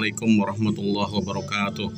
Assalamualaikum warahmatullahi wabarakatuh.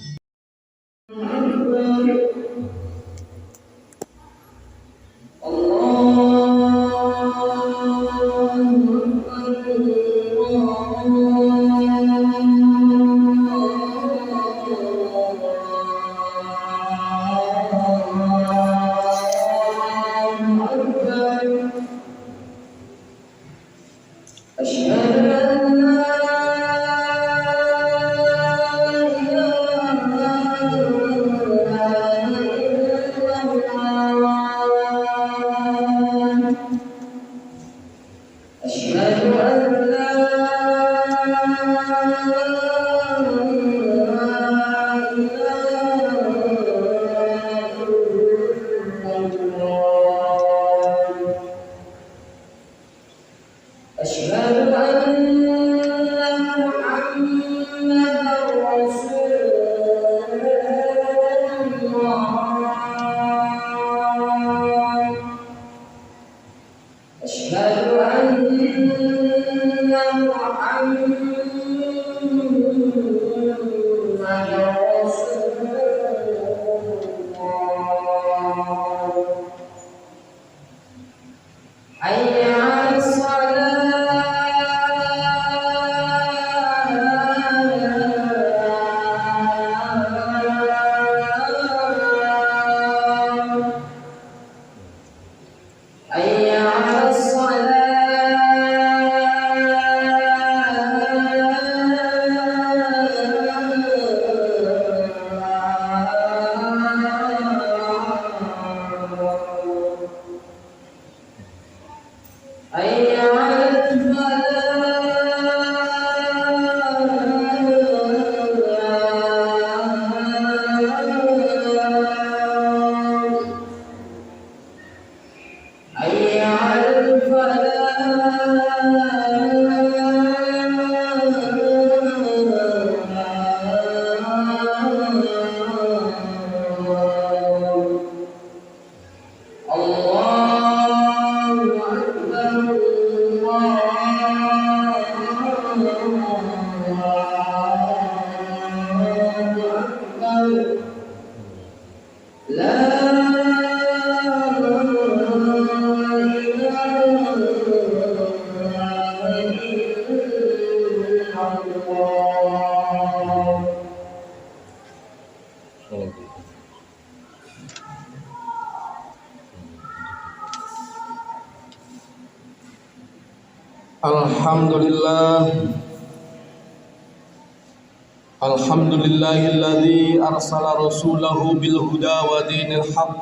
Alhamdulillahilladzi arsala rasulahu bil huda wa dinil haqq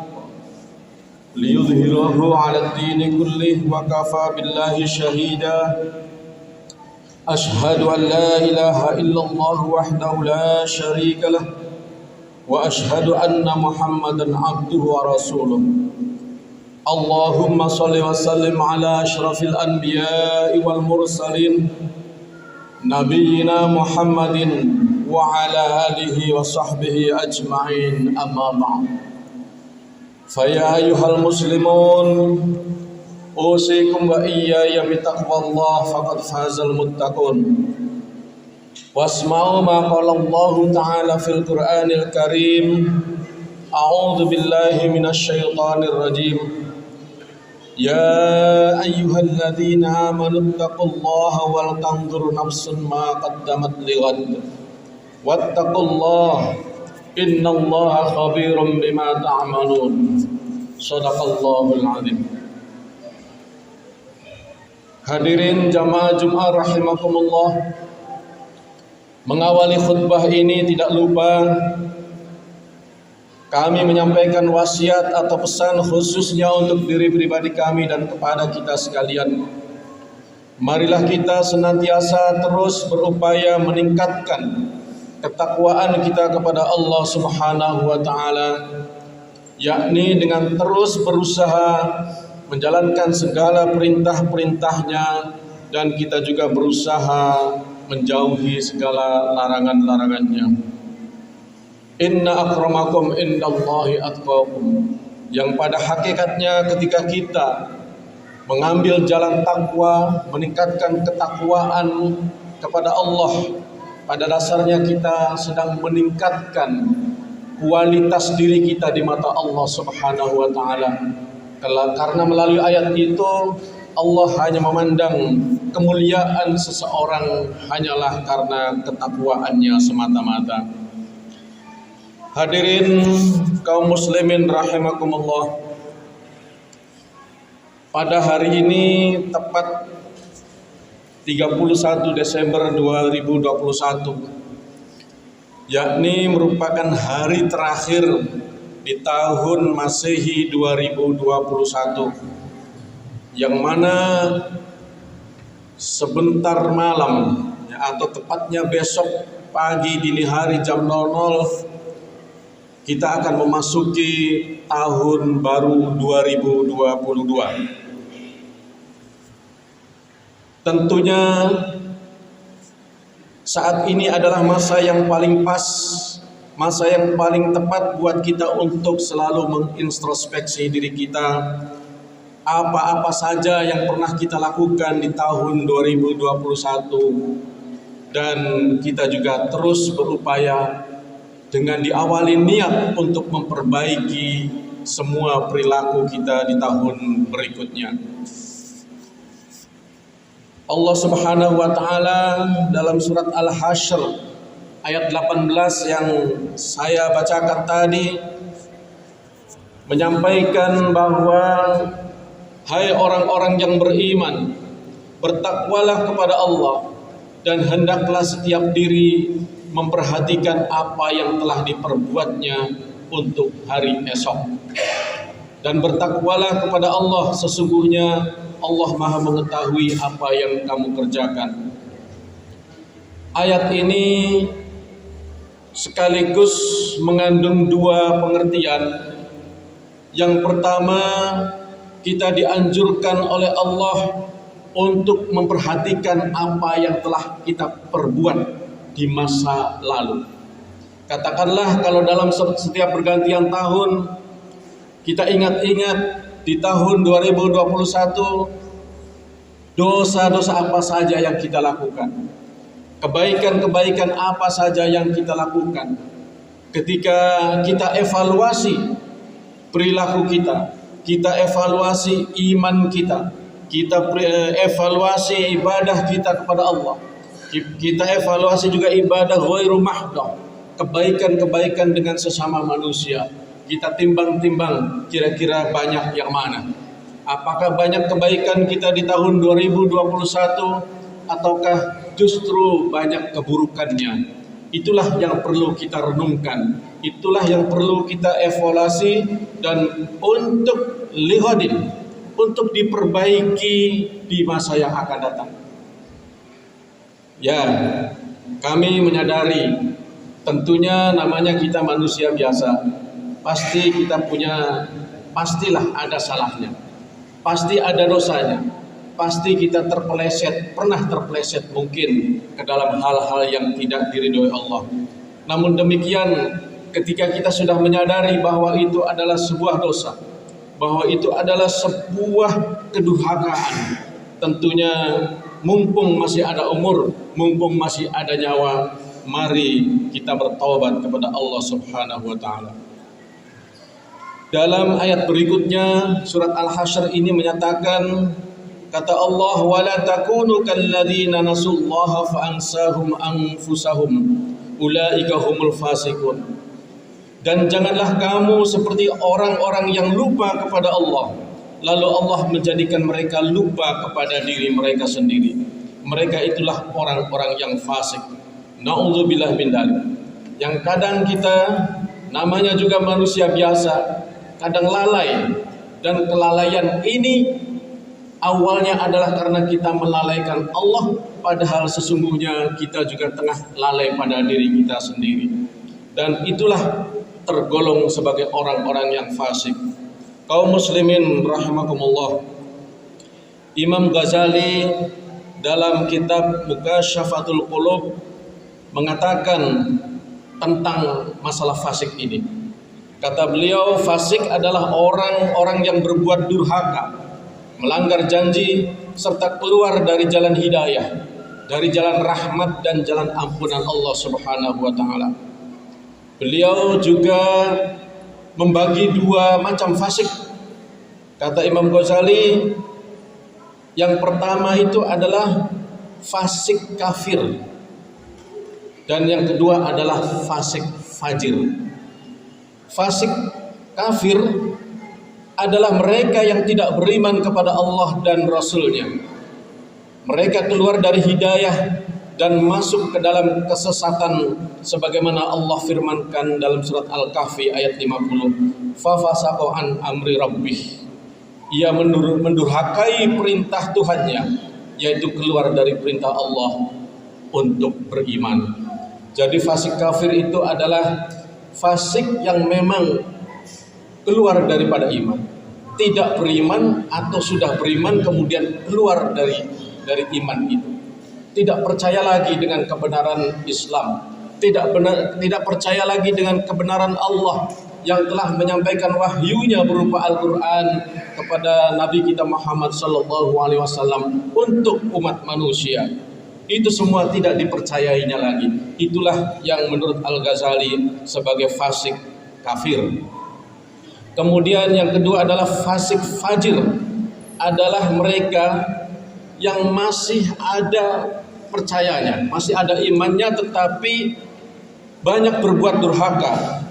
liyudhhirahu 'alad dini kullih wa kafa billahi shahida. Ashhadu an la ilaha illallah wahdahu la syarika lah wa ashhadu anna Muhammadan 'abduhu wa rasuluh. Allahumma shalli wa sallim ala asyrafil anbiya'i wal mursalin nabiyyina Muhammadin wa ala alihi wa sahbihi ajma'in, amma ba'd. Fa ya ayyuhal muslimun, usikum wa iyaya bitaqwallah faqad fazal muttaqun. Wasma'u ma qala Allah ta'ala fil Qur'anil Karim. A'udzu billahi minasy syaithanir rajim. Ya ayyuhalladzina amanu taqullaha wal tanzur nafsun ma qaddamat lighad. Wattaqullah innallaha khabirum bima ta'malun. Shadaqallahul azim. Hadirin jamaah Jumat rahimakumullah, mengawali khutbah ini tidak lupa kami menyampaikan wasiat atau pesan khususnya untuk diri pribadi kami dan kepada kita sekalian. Marilah kita senantiasa terus berupaya meningkatkan ketakwaan kita kepada Allah Subhanahu wa taala, yakni dengan terus berusaha menjalankan segala perintah-perintahnya dan kita juga berusaha menjauhi segala larangan-larangannya. Inna akramakum indallahi atqakum, yang pada hakikatnya ketika kita mengambil jalan takwa, meningkatkan ketakwaan kepada Allah, pada dasarnya kita sedang meningkatkan kualitas diri kita di mata Allah Subhanahu wa taala. Karena melalui ayat itu Allah hanya memandang kemuliaan seseorang hanyalah karena ketakwaannya semata-mata. Hadirin kaum muslimin rahimakumullah. Pada hari ini tepat 31 Desember 2021, yakni merupakan hari terakhir di tahun Masehi 2021, yang mana sebentar malam atau tepatnya besok pagi dini hari jam 00 kita akan memasuki tahun baru 2022. Tentunya saat ini adalah masa yang paling pas, masa yang paling tepat buat kita untuk selalu mengintrospeksi diri kita. Apa-apa saja yang pernah kita lakukan di tahun 2021, dan kita juga terus berupaya dengan diawali niat untuk memperbaiki semua perilaku kita di tahun berikutnya. Allah Subhanahu wa taala dalam surat Al-Hasyr ayat 18 yang saya bacakan tadi menyampaikan bahwa hai orang-orang yang beriman, bertakwalah kepada Allah dan hendaklah setiap diri memperhatikan apa yang telah diperbuatnya untuk hari esok. Dan bertakwalah kepada Allah, sesungguhnya Allah Maha mengetahui apa yang kamu kerjakan. Ayat ini sekaligus mengandung dua pengertian. Yang pertama, kita dianjurkan oleh Allah untuk memperhatikan apa yang telah kita perbuat di masa lalu. Katakanlah kalau dalam setiap pergantian tahun kita ingat-ingat di tahun 2021 dosa-dosa apa saja yang kita lakukan, kebaikan-kebaikan apa saja yang kita lakukan. Ketika kita evaluasi perilaku kita evaluasi iman kita evaluasi ibadah kita kepada Allah, kita evaluasi juga ibadah ghairu mahdah, kebaikan-kebaikan dengan sesama manusia. Kita timbang-timbang kira-kira banyak yang mana. Apakah banyak kebaikan kita di tahun 2021 ataukah justru banyak keburukannya? Itulah yang perlu kita renungkan. Itulah yang perlu kita evaluasi dan untuk lihadin, untuk diperbaiki di masa yang akan datang. Ya, kami menyadari tentunya namanya kita manusia biasa. Pasti kita pastilah ada salahnya. Pasti ada dosanya. Pasti kita pernah terpeleset mungkin ke dalam hal-hal yang tidak diridhoi Allah. Namun demikian, ketika kita sudah menyadari bahwa itu adalah sebuah dosa, bahwa itu adalah sebuah kedurhakaan, tentunya mumpung masih ada umur, mumpung masih ada nyawa, mari kita bertaubat kepada Allah Subhanahu wa taala. Dalam ayat berikutnya surat Al-Hasyr ini menyatakan, kata Allah, wala takunu kalladzina nasullaha fa ansahum anfusahum ulaika humul fasiqun. Dan janganlah kamu seperti orang-orang yang lupa kepada Allah, lalu Allah menjadikan mereka lupa kepada diri mereka sendiri. Mereka itulah orang-orang yang fasik. Na'udzubillah min dzalik. Yang kadang kita namanya juga manusia biasa, kadang lalai, dan kelalaian ini awalnya adalah karena kita melalaikan Allah, padahal sesungguhnya kita juga tengah lalai pada diri kita sendiri. Dan itulah tergolong sebagai orang-orang yang fasik. Kaum muslimin rahimakumullah, Imam Ghazali dalam kitab Mukasyafatul Qulub mengatakan tentang masalah fasik ini. Kata beliau, fasik adalah orang-orang yang berbuat durhaka, melanggar janji, serta keluar dari jalan hidayah, dari jalan rahmat dan jalan ampunan Allah Subhanahu wa taala. Beliau juga membagi dua macam fasik. Kata Imam Ghazali, yang pertama itu adalah fasik kafir, dan yang kedua adalah fasik fajir. Fasik kafir adalah mereka yang tidak beriman kepada Allah dan Rasul-Nya. Mereka keluar dari hidayah dan masuk ke dalam kesesatan, sebagaimana Allah firmankan dalam surat Al-Kahfi ayat 50, fafasaqa an amri rabbih. Ia mendurhakai perintah Tuhannya, yaitu keluar dari perintah Allah untuk beriman. Jadi fasik kafir itu adalah fasik yang memang keluar daripada iman, tidak beriman atau sudah beriman kemudian keluar dari iman itu, tidak percaya lagi dengan kebenaran Islam, tidak percaya lagi dengan kebenaran Allah yang telah menyampaikan wahyunya berupa Al-Quran kepada Nabi kita Muhammad SAW untuk umat manusia. Itu semua tidak dipercayainya lagi. Itulah yang menurut Al-Ghazali sebagai fasik kafir. Kemudian yang kedua adalah fasik fajir, adalah mereka yang masih ada percayanya, masih ada imannya, tetapi banyak berbuat durhaka.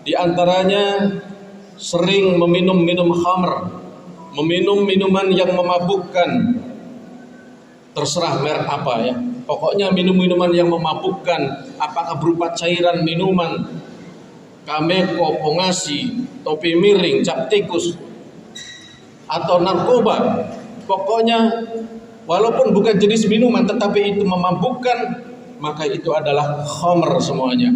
Di antaranya sering meminum khamr, meminum minuman yang memabukkan, terserah merek apa ya, pokoknya minuman yang memabukkan, apakah berupa cairan minuman, kameko, pongasi, topi miring, cap tikus, atau narkoba. Pokoknya walaupun bukan jenis minuman tetapi itu memabukkan, maka itu adalah khamr semuanya.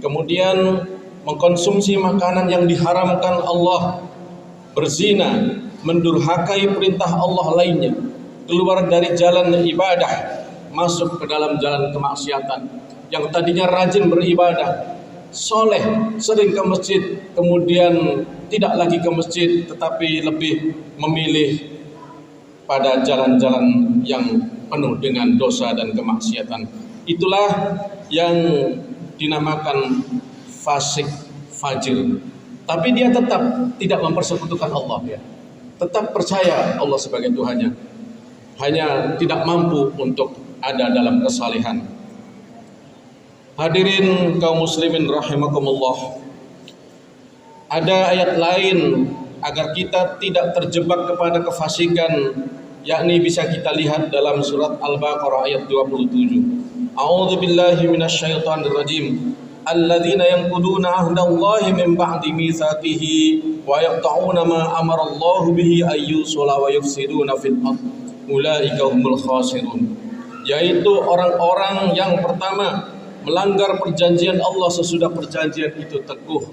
Kemudian mengkonsumsi makanan yang diharamkan Allah, berzina, mendurhakai perintah Allah lainnya, keluar dari jalan ibadah, masuk ke dalam jalan kemaksiatan. Yang tadinya rajin beribadah, soleh, sering ke masjid, kemudian tidak lagi ke masjid tetapi lebih memilih pada jalan-jalan yang penuh dengan dosa dan kemaksiatan. Itulah yang dinamakan fasik fajir. Tapi dia tetap tidak mempersekutukan Allah, ya. Tetap percaya Allah sebagai Tuhannya, hanya tidak mampu untuk ada dalam kesalehan. Hadirin kaum muslimin rahimakumullah, ada ayat lain agar kita tidak terjebak kepada kefasikan, yakni bisa kita lihat dalam surat Al-Baqarah ayat 27. A'udzubillahi minasyaitonir rajim. Alladzina yanquduna 'ahdallahi min ba'di mitsaqihi wa yaqta'una ma amarallahu bihi ayyusala wa yufsiduna fil ardh. Ulaika humul khasirun. Yaitu orang-orang yang pertama melanggar perjanjian Allah sesudah perjanjian itu teguh.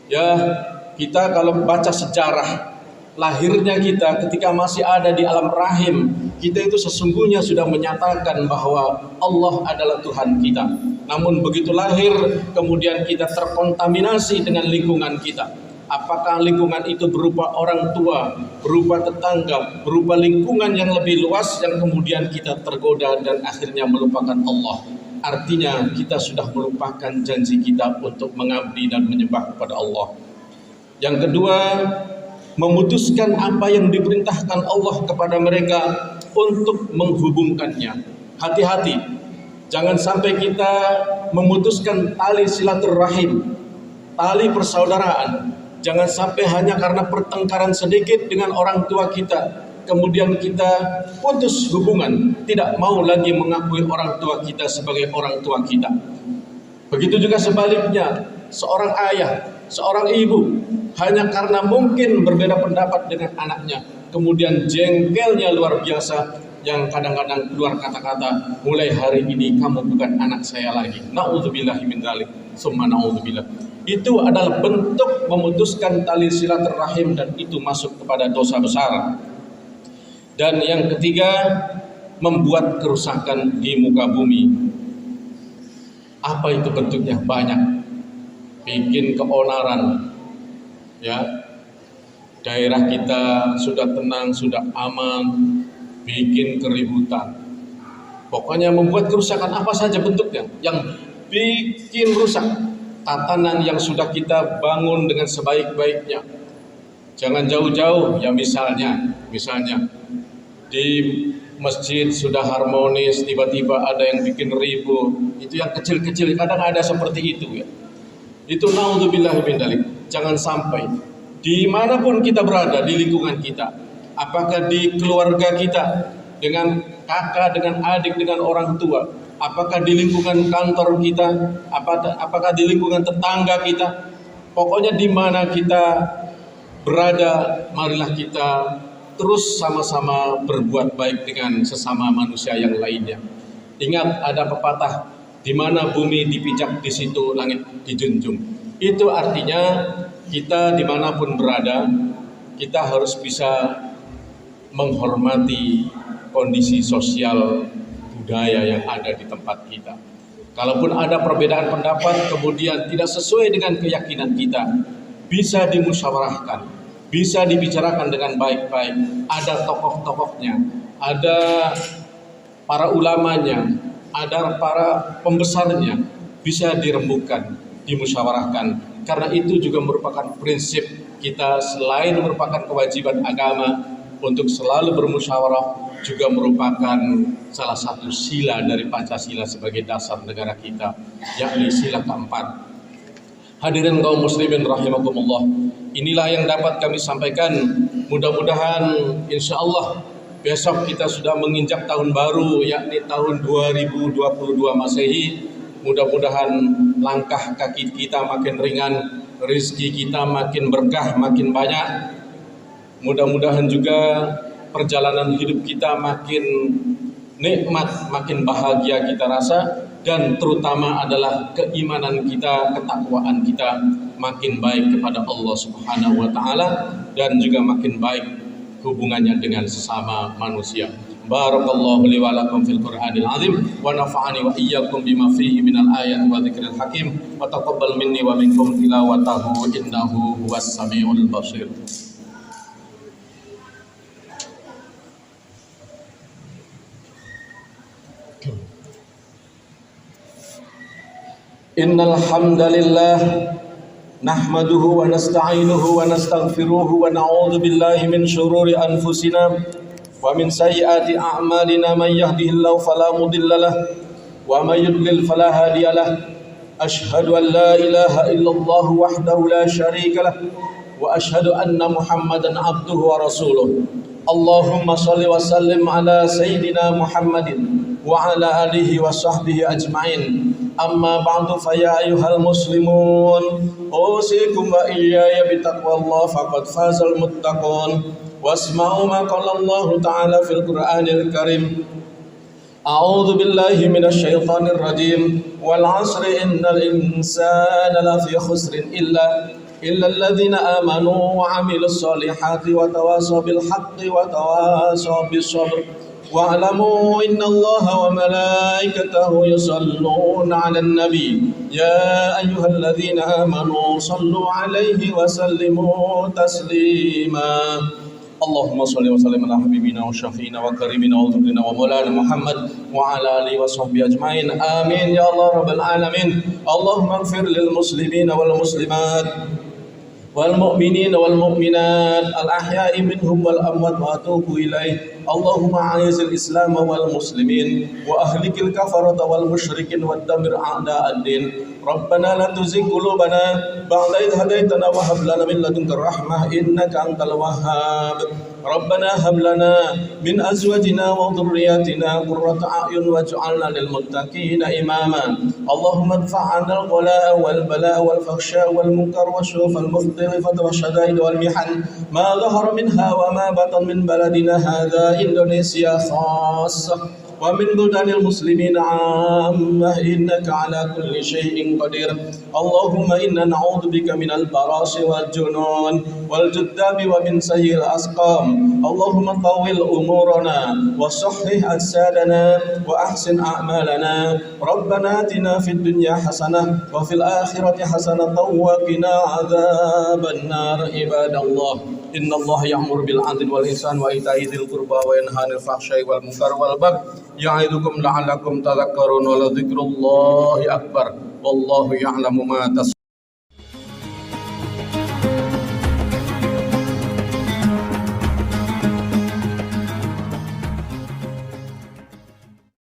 Ya, kita kalau baca sejarah lahirnya kita ketika masih ada di alam rahim, kita itu sesungguhnya sudah menyatakan bahwa Allah adalah Tuhan kita. Namun begitu lahir, kemudian kita terkontaminasi dengan lingkungan kita. Apakah lingkungan itu berupa orang tua, berupa tetangga, berupa lingkungan yang lebih luas, yang kemudian kita tergoda dan akhirnya melupakan Allah. Artinya kita sudah melupakan janji kita untuk mengabdi dan menyembah kepada Allah. Yang kedua, memutuskan apa yang diperintahkan Allah kepada mereka untuk menghubungkannya. Hati-hati, jangan sampai kita memutuskan tali silaturahim, tali persaudaraan. Jangan sampai hanya karena pertengkaran sedikit dengan orang tua kita, kemudian kita putus hubungan, tidak mau lagi mengakui orang tua kita sebagai orang tua kita. Begitu juga sebaliknya, seorang ayah, seorang ibu, hanya karena mungkin berbeda pendapat dengan anaknya, kemudian jengkelnya luar biasa, yang kadang-kadang keluar kata-kata, mulai hari ini kamu bukan anak saya lagi. Na'udzubillahi min dzalik, summa na'udzubillah. Itu adalah bentuk memutuskan tali silaturahim dan itu masuk kepada dosa besar. Dan yang ketiga, membuat kerusakan di muka bumi. Apa itu bentuknya? Banyak. Bikin keonaran, ya. Daerah kita sudah tenang, sudah aman, bikin keributan. Pokoknya membuat kerusakan apa saja bentuknya yang bikin rusak tatanan yang sudah kita bangun dengan sebaik-baiknya. Jangan jauh-jauh ya, misalnya di masjid sudah harmonis, tiba-tiba ada yang bikin ribut. Itu yang kecil-kecil, kadang ada seperti itu ya. Itu naudzubillahi min dzalik. Jangan sampai dimanapun kita berada di lingkungan kita, apakah di keluarga kita, dengan kakak, dengan adik, dengan orang tua, apakah di lingkungan kantor kita, apakah di lingkungan tetangga kita, pokoknya di mana kita berada, marilah kita terus sama-sama berbuat baik dengan sesama manusia yang lainnya. Ingat, ada pepatah, di mana bumi dipijak, di situ langit dijunjung. Itu artinya kita dimanapun berada, kita harus bisa menghormati kondisi sosial budaya yang ada di tempat kita. Kalaupun ada perbedaan pendapat kemudian tidak sesuai dengan keyakinan kita, bisa dimusyawarahkan, bisa dibicarakan dengan baik-baik. Ada tokoh-tokohnya, ada para ulamanya, ada para pembesarnya, bisa dirembukan, dimusyawarahkan. Karena itu juga merupakan prinsip kita, selain merupakan kewajiban agama untuk selalu bermusyawarah, juga merupakan salah satu sila dari Pancasila sebagai dasar negara kita, yakni sila keempat. Hadirin kaum muslimin rahimakumullah, inilah yang dapat kami sampaikan. Mudah-mudahan insya Allah besok kita sudah menginjak tahun baru, yakni tahun 2022 Masehi. Mudah-mudahan langkah kaki kita makin ringan, rezeki kita makin berkah, makin banyak. Mudah-mudahan juga perjalanan hidup kita makin nikmat, makin bahagia kita rasa, dan terutama adalah keimanan kita, ketakwaan kita makin baik kepada Allah Subhanahu wa taala, dan juga makin baik hubungannya dengan sesama manusia. Barakallahu li wa lakum fil Qur'anil azim wa nafa'ani wa iyyakum bima fihi minal ayati wa dzikril hakim wa taqabbal minni wa minkum tilawatahu innahu huwas samiul basir. Innal hamdalillah nahmaduhu wa nasta'inuhu wa nastaghfiruhu wa na'udzu billahi min shururi anfusina wa min sayyiati a'malina, man yahdihillahu fala mudhillalah wa may yudlil fala hadiyalah. Ashhadu an la ilaha illallah wahdahu la syarika lah wa ashhadu anna Muhammadan abduhu wa rasuluh. Allahumma shalli wa sallim ala sayyidina Muhammadin wa ala alihi wa sahbihi ajma'in. Amma ba'du, fa ya ayyuhal muslimun, usikum wa iyaya bitaqwallah faqad fazal muttaqun. Wasma'u ma qala Allah ta'ala fil Qur'anil Karim. A'udzu billahi minasy syaithanir rajim. Wal 'asri innal insana lafi khusrin illa alladzina amanu wa 'amilus solihati wa tawasaw bil haqqi wa tawasaw bis sabr. Wa'lamu innallaha wa malaikatahu yusalluna 'alan nabi ya ayyuhalladzina amanu sallu 'alaihi wa sallimu taslima. Allahumma shalli wa sallim ala habibina wa syafiina wa karimina wa dhukrina wa maulana Muhammad wa ala alihi wa sahbihi ajma'in. Amin ya Allah rabbal alamin. Allahumma ighfir lil muslimina wal muslimat wal mu'minina wal mu'minat al ahya'i minhum wal amwat wa atubu ilaih. Allahumma a'izil Islam wal muslimin wa ahlikil kafarata wal musyrikin wa damir a'da'ad din. Rabbana la tuzigh qulubana ba'da idh hadaytana wa hab lana min ladunka rahmah innaka antal wahhab. Rabbana hab lana min azwajina wa dhurriyyatina qurrata a'yun waj'alna lil muttaqina imama. Allahumma adfa'na al-ghalaa wal balaa wal fakhsha wal munkar wa syurufal mukhtalifat wa syadaid wal mihan ma dhahara minha wa ma batan min baladina hadha Indonesia khassah wa min budanil muslimin 'ammah innaka 'ala kulli syai'in qadir. Allahumma inna na'udzubika minal barasi wal junun wal juddabi wa min sayyi'il asqam. Allahumma tawwil umurana wa sahhih ajsadana wa ahsin a'malana. Rabbana atina fid dunya hasanah wa fil akhirati hasanah wa qina 'adzaban nar. Ibadallah, innallaha ya'muru bil 'adli wal ihsan wa ita'i dzil qurba wa yanha 'anil fahsya'i wal munkar wal baghi ya'idukum la'allakum tadhakkarun wa la dzikrullahi akbar wallahu ya'lamu ma tas